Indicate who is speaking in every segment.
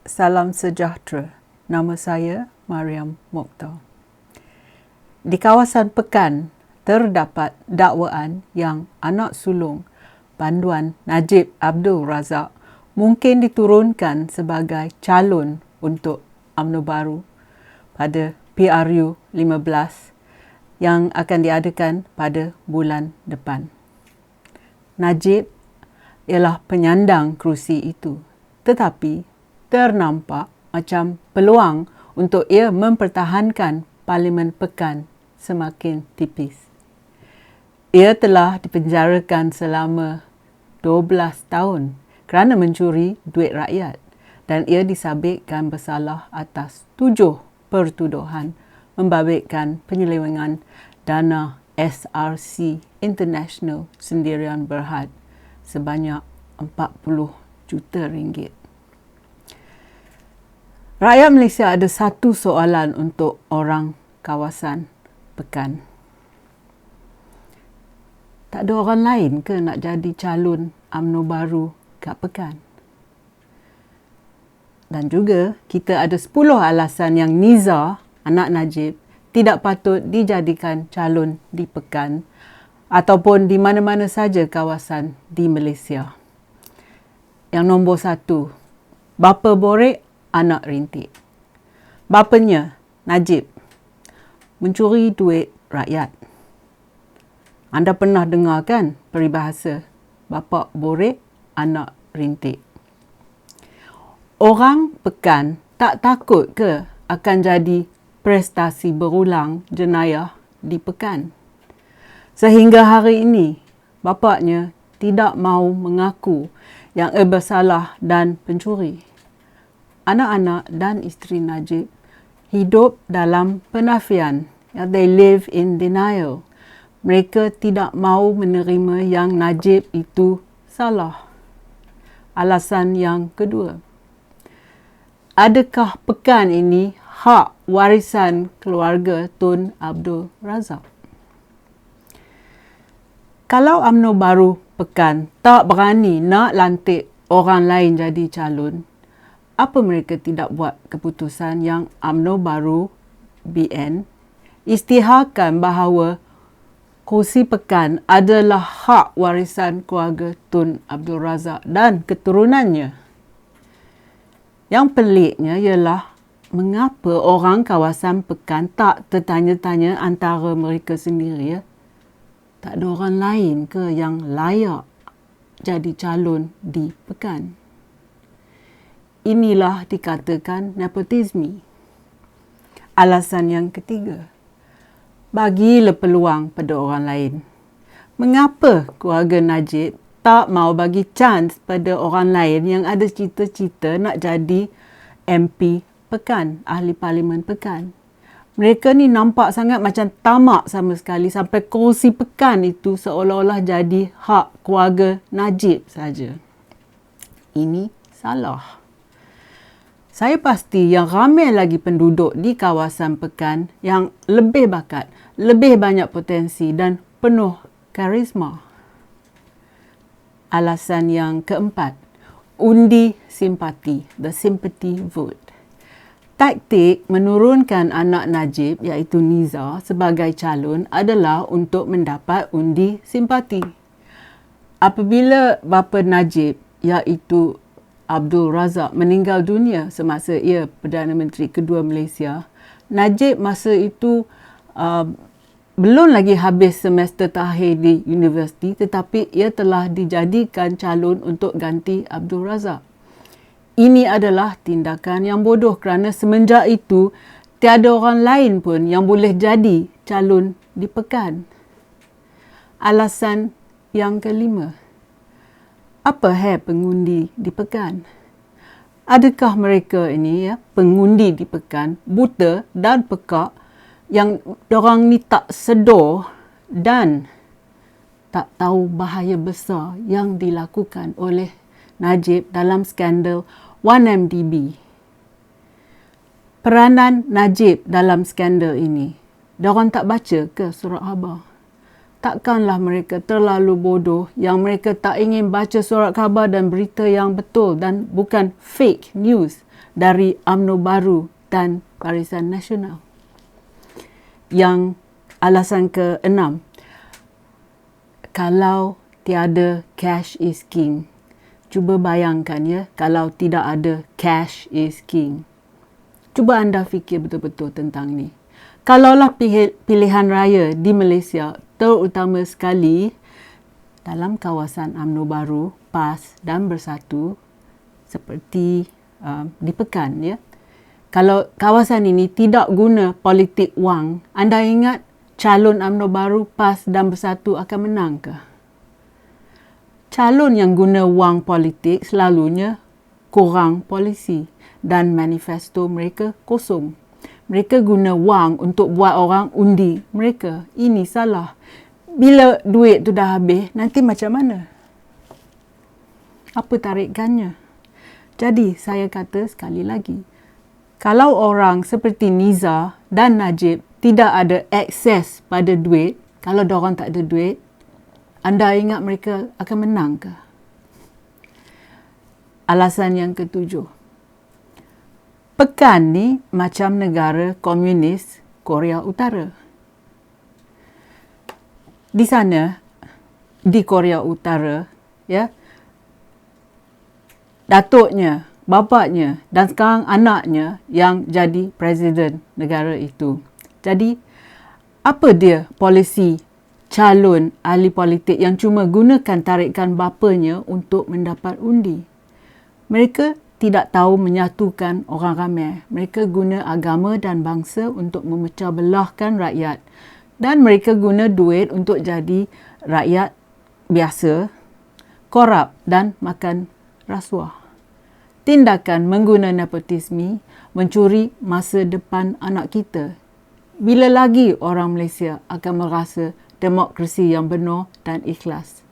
Speaker 1: Salam sejahtera. Nama saya Mariam Mokhtar. Di kawasan Pekan terdapat dakwaan yang anak sulung Banduan Najib Abdul Razak mungkin diturunkan sebagai calon untuk UMNO baru pada PRU 15 yang akan diadakan pada bulan depan. Najib ialah penyandang kerusi itu, tetapi ternampak macam peluang untuk ia mempertahankan Parlimen Pekan semakin tipis. Ia telah dipenjarakan selama 12 tahun kerana mencuri duit rakyat dan ia disabitkan bersalah atas 7 pertuduhan membabitkan penyelewengan dana SRC International Sendirian Berhad sebanyak 40 juta ringgit. Rakyat Malaysia ada satu soalan untuk orang kawasan Pekan. Tak ada orang lain ke nak jadi calon UMNO baru kat Pekan? Dan juga kita ada 10 alasan yang Niza, anak Najib, tidak patut dijadikan calon di Pekan ataupun di mana-mana saja kawasan di Malaysia. Yang nombor 1, bapa borek, anak rintik. Bapanya, Najib, mencuri duit rakyat. Anda pernah dengar kan peribahasa bapa borek, anak rintik? Orang Pekan tak takut ke akan jadi prestasi berulang jenayah di Pekan? Sehingga hari ini, bapaknya tidak mahu mengaku yang ia bersalah dan pencuri. Anak-anak dan isteri Najib hidup dalam penafian. They live in denial. Mereka tidak mahu menerima yang Najib itu salah. Alasan yang kedua, adakah Pekan ini hak warisan keluarga Tun Abdul Razak? Kalau UMNO baru Pekan tak berani nak lantik orang lain jadi calon, apa mereka tidak buat keputusan yang UMNO baru BN isytiharkan bahawa kerusi Pekan adalah hak warisan keluarga Tun Abdul Razak dan keturunannya? Yang peliknya ialah mengapa orang kawasan Pekan tak tertanya-tanya antara mereka sendiri, ya? Tak ada orang lain ke yang layak jadi calon di Pekan? Inilah dikatakan nepotisme. Alasan yang ketiga, bagilah peluang pada orang lain. Mengapa keluarga Najib tak mau bagi chance pada orang lain yang ada cita-cita nak jadi MP Pekan, ahli Parlimen Pekan? Mereka ni nampak sangat macam tamak sama sekali sampai kerusi Pekan itu seolah-olah jadi hak keluarga Najib saja. Ini salah. Saya pasti yang ramai lagi penduduk di kawasan Pekan yang lebih bakat, lebih banyak potensi dan penuh karisma. Alasan yang keempat, undi simpati, the sympathy vote. Taktik menurunkan anak Najib iaitu Niza sebagai calon adalah untuk mendapat undi simpati. Apabila bapa Najib iaitu Abdul Razak meninggal dunia semasa ia Perdana Menteri kedua Malaysia, Najib masa itu belum lagi habis semester terakhir di universiti, tetapi ia telah dijadikan calon untuk ganti Abdul Razak. Ini adalah tindakan yang bodoh kerana semenjak itu tiada orang lain pun yang boleh jadi calon di Pekan. Alasan yang kelima, apa pengundi di Pekan? Adakah mereka ini, pengundi di Pekan, buta dan pekak yang dorang ni tak sedar dan tak tahu bahaya besar yang dilakukan oleh Najib dalam skandal 1MDB? Peranan Najib dalam skandal ini, dorang tak baca ke surat khabar? takkanlah mereka terlalu bodoh yang mereka tak ingin baca surat khabar dan berita yang betul dan bukan fake news dari UMNO Baru dan Barisan Nasional. Yang alasan ke-6, kalau tiada cash is king. Cuba bayangkan ya, kalau tidak ada cash is king. Cuba anda fikir betul-betul tentang ni. Kalaulah pilihan raya di Malaysia, terutama sekali dalam kawasan UMNO Baru, PAS dan Bersatu, seperti di Pekan, ya. Kalau kawasan ini tidak guna politik wang, anda ingat calon UMNO Baru, PAS dan Bersatu akan menang ke? Calon yang guna wang politik selalunya kurang polisi dan manifesto mereka kosong. Mereka guna wang untuk buat orang undi mereka. Ini salah. Bila duit tu dah habis, nanti macam mana? Apa tarikannya? Jadi, saya kata sekali lagi, kalau orang seperti Niza dan Najib tidak ada akses pada duit, kalau diorang tak ada duit, anda ingat mereka akan menang ke? Alasan yang ke-7. Pekan ni macam negara komunis Korea Utara. Di sana, di Korea Utara, ya, datuknya, bapaknya dan sekarang anaknya yang jadi presiden negara itu. Jadi, apa dia polisi calon ahli politik yang cuma gunakan tarikan bapanya untuk mendapat undi? Mereka tidak tahu menyatukan orang ramai. Mereka guna agama dan bangsa untuk memecah belahkan rakyat. Dan mereka guna duit untuk jadi rakyat biasa, korup dan makan rasuah. Tindakan mengguna nepotisme mencuri masa depan anak kita. Bila lagi orang Malaysia akan merasa demokrasi yang benar dan ikhlas?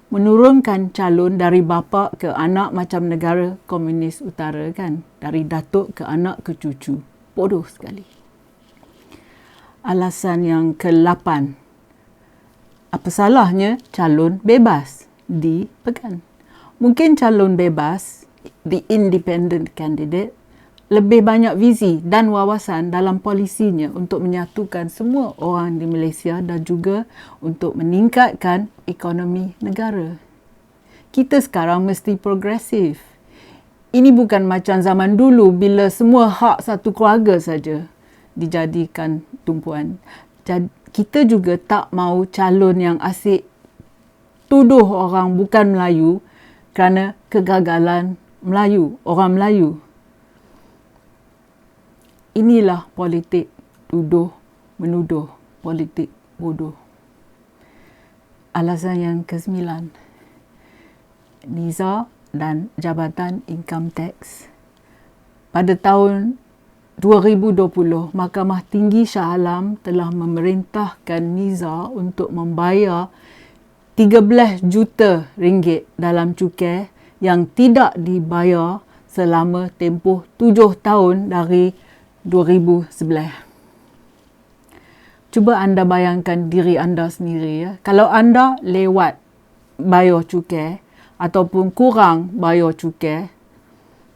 Speaker 1: Menurunkan calon dari bapa ke anak macam negara komunis utara, kan? Dari datuk ke anak ke cucu. Bodoh sekali. Alasan yang ke-8. Apa salahnya calon bebas di Pekan? Mungkin calon bebas, the independent candidate, lebih banyak visi dan wawasan dalam polisinya untuk menyatukan semua orang di Malaysia dan juga untuk meningkatkan ekonomi negara. Kita sekarang mesti progresif. Ini bukan macam zaman dulu bila semua hak satu keluarga saja dijadikan tumpuan. Kita juga tak mahu calon yang asyik tuduh orang bukan Melayu kerana kegagalan Melayu, orang Melayu. Inilah politik tuduh-menuduh, politik bodoh. Alasan yang ke-9. Niza dan Jabatan Income Tax. Pada tahun 2020, Mahkamah Tinggi Shah Alam telah memerintahkan Niza untuk membayar 13 juta ringgit dalam cukai yang tidak dibayar selama tempoh 7 tahun dari 2011. Cuba anda bayangkan diri anda sendiri, ya. Kalau anda lewat bayar cukai ataupun kurang bayar cukai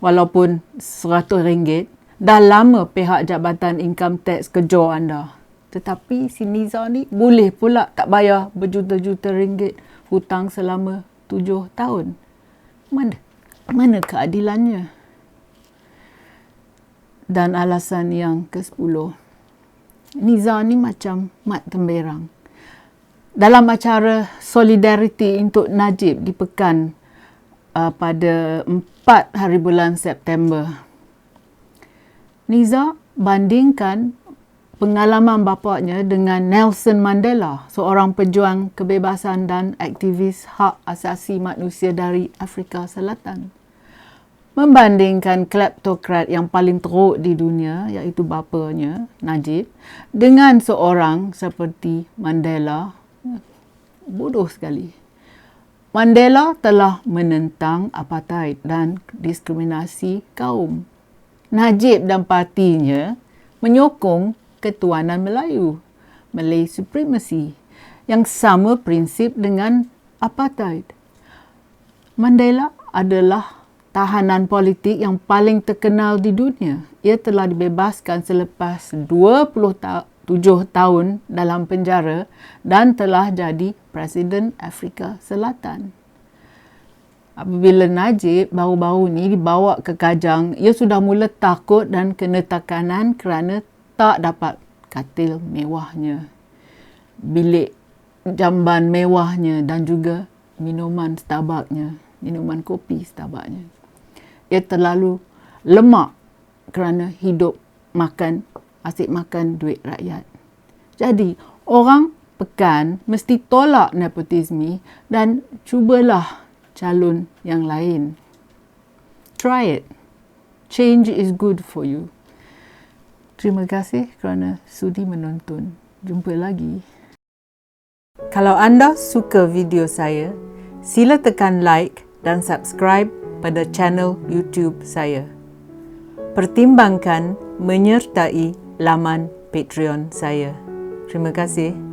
Speaker 1: walaupun RM100, dah lama pihak Jabatan Income Tax kejar anda. Tetapi si Niza ni boleh pula tak bayar berjuta-juta ringgit hutang selama 7 tahun. Mana keadilannya? Dan alasan yang ke-10. Niza ni macam mat temberang. Dalam acara Solidariti untuk Najib di Pekan pada 4 hari bulan September, Niza bandingkan pengalaman bapaknya dengan Nelson Mandela, seorang pejuang kebebasan dan aktivis hak asasi manusia dari Afrika Selatan. Membandingkan kleptokrat yang paling teruk di dunia, iaitu bapanya, Najib, dengan seorang seperti Mandela, bodoh sekali. Mandela telah menentang apartheid dan diskriminasi kaum. Najib dan partinya menyokong ketuanan Melayu, Malay Supremacy. yang sama prinsip dengan apartheid. Mandela adalah tahanan politik yang paling terkenal di dunia. Ia telah dibebaskan selepas 27 tahun dalam penjara dan telah jadi Presiden Afrika Selatan. Apabila Najib baru-baru ni dibawa ke Kajang, ia sudah mula takut dan kena tekanan kerana tak dapat katil mewahnya, bilik jamban mewahnya dan juga minuman Starbucksnya, minuman kopi Starbucksnya. Ia terlalu lemak kerana hidup asyik makan duit rakyat. Jadi, orang Pekan mesti tolak nepotisme dan cubalah calon yang lain. Try it. Change is good for you. Terima kasih kerana sudi menonton. Jumpa lagi. Kalau anda suka video saya, sila tekan like dan subscribe pada channel YouTube saya. Pertimbangkan menyertai laman Patreon saya. Terima kasih.